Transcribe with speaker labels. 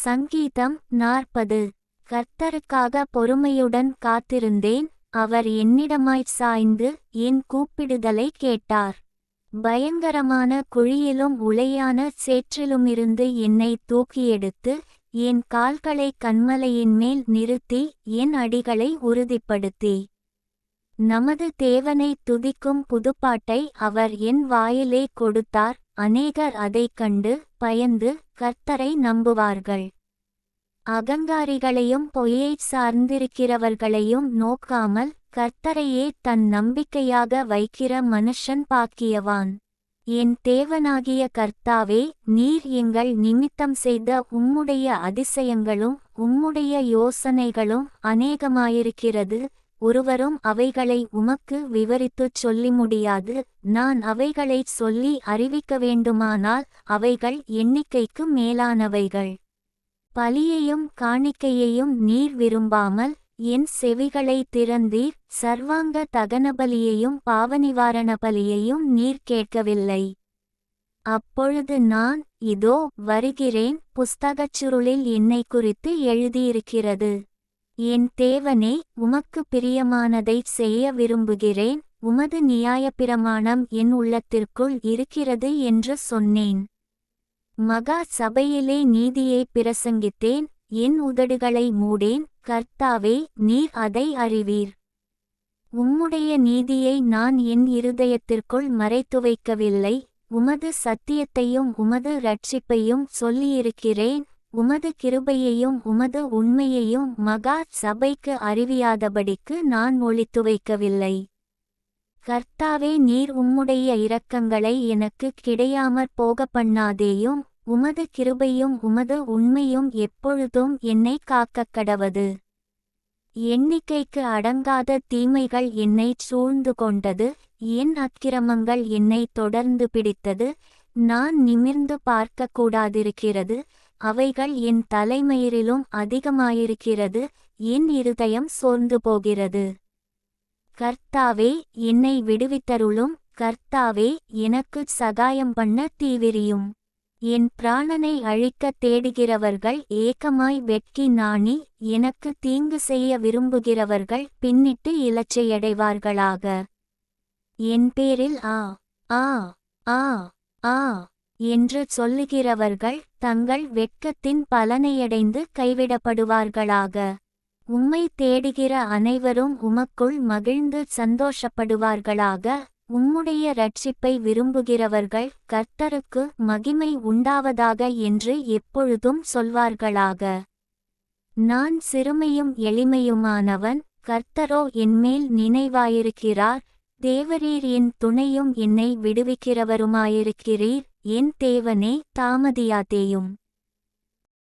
Speaker 1: சங்கீதம் 40. கர்த்தருக்காக பொறுமையுடன் காத்திருந்தேன், அவர் என்னிடமாய்ச் சாய்ந்து என் கூப்பிடுதலை கேட்டார். பயங்கரமான குழியிலும் உளையான சேற்றிலுமிருந்து என்னை தூக்கியெடுத்து, என் கால்களைக் கன்மலையின் மேல் நிறுத்தி என் அடிகளை உறுதிப்படுத்தி. நமது தேவனை துதிக்கும் புதுப்பாட்டை அவர் என் வாயிலே கொடுத்தார். அநேகர் அதைக் கண்டு பயந்து கர்த்தரை நம்புவார்கள். அகங்காரிகளையும் பொய்யைச் சார்ந்திருக்கிறவர்களையும் நோக்காமல் கர்த்தரையே தன் நம்பிக்கையாக வைக்கிற மனுஷன் பாக்கியவான். என் தேவனாகிய கர்த்தாவே, நீர் எங்கள் நிமித்தம் செய்த உம்முடைய அதிசயங்களும் உம்முடைய யோசனைகளும் அநேகமாயிருக்கிறது. ஒருவரும் அவைகளை உமக்கு விவரித்துச் சொல்லி முடியாது. நான் அவைகளைச் சொல்லி அறிவிக்க வேண்டுமானால் அவைகள் எண்ணிக்கைக்கு மேலானவைகள். பலியையும் காணிக்கையையும் நீர் விரும்பாமல் என் செவிகளை திறந்தீர். சர்வாங்க தகனபலியையும் பாவநிவாரண பலியையும் நீர் கேட்கவில்லை. அப்பொழுது நான், இதோ வருகிறேன், புஸ்தகச்சுருளில் என்னை குறித்து எழுதியிருக்கிறது. என் தேவனே, உமக்கு பிரியமானதைச் செய்ய விரும்புகிறேன். உமது நியாயப்பிரமாணம் என் உள்ளத்திற்குள் இருக்கிறது என்று சொன்னேன். மகா சபையிலே நீதியை பிரசங்கித்தேன். என் உதடுகளை மூடேன். கர்த்தாவே, நீர் அதை அறிவீர். உம்முடைய நீதியை நான் என் இருதயத்திற்குள் மறைத்துவைக்கவில்லை. உமது சத்தியத்தையும் உமது இரட்சிப்பையும் சொல்லியிருக்கிறேன். உமது கிருபையையும் உமது உண்மையையும் மகா சபைக்கு அறிவியாதபடிக்கு நான் ஒளித்து வைக்கவில்லை. கர்த்தாவே, நீர் உம்முடைய இரக்கங்களை எனக்கு கிடையாமற் போக பண்ணாதேயும். உமது கிருபையும் உமது உண்மையும் எப்பொழுதும் என்னை காக்கக் கடவது. எண்ணிக்கைக்கு அடங்காத தீமைகள் என்னைச் சூழ்ந்து கொண்டது. என் அக்கிரமங்கள் என்னை தொடர்ந்து பிடித்தது. நான் நிமிர்ந்து பார்க்கக்கூடாதிருக்கிறது. அவைகள் என் தலைமயிரிலும் அதிகமாயிருக்கிறது. என் இருதயம் சோர்ந்து போகிறது. கர்த்தாவே, என்னை விடுவித்தருளும். கர்த்தாவே, எனக்குச் சகாயம் பண்ண தீவிரியும். என் பிராணனை அழிக்கத் தேடுகிறவர்கள் ஏகமாய் வெட்கி நாணி, எனக்கு தீங்கு செய்ய விரும்புகிறவர்கள் பின்னிட்டு இலச்சையடைவார்களாக. என் பேரில் ஆ ஆ ஆ ஆ என்று சொல்லுகிறவர்கள் தங்கள் வெட்கத்தின் பலனையடைந்து கைவிடப்படுவார்களாக. உம்மை தேடுகிற அனைவரும் உமக்குள் மகிழ்ந்து சந்தோஷப்படுவார்களாக. உம்முடைய இரட்சிப்பை விரும்புகிறவர்கள் கர்த்தருக்கு மகிமை உண்டாவதாக என்று எப்பொழுதும் சொல்வார்களாக. நான் சிறுமையும் எளிமையுமானவன், கர்த்தரோ என்மேல் நினைவாயிருக்கிறார். தேவரீர் என் துணையும் என்னை விடுவிக்கிறவருமாயிருக்கிறீர். என் தேவனே, தாமதியாதேயும்.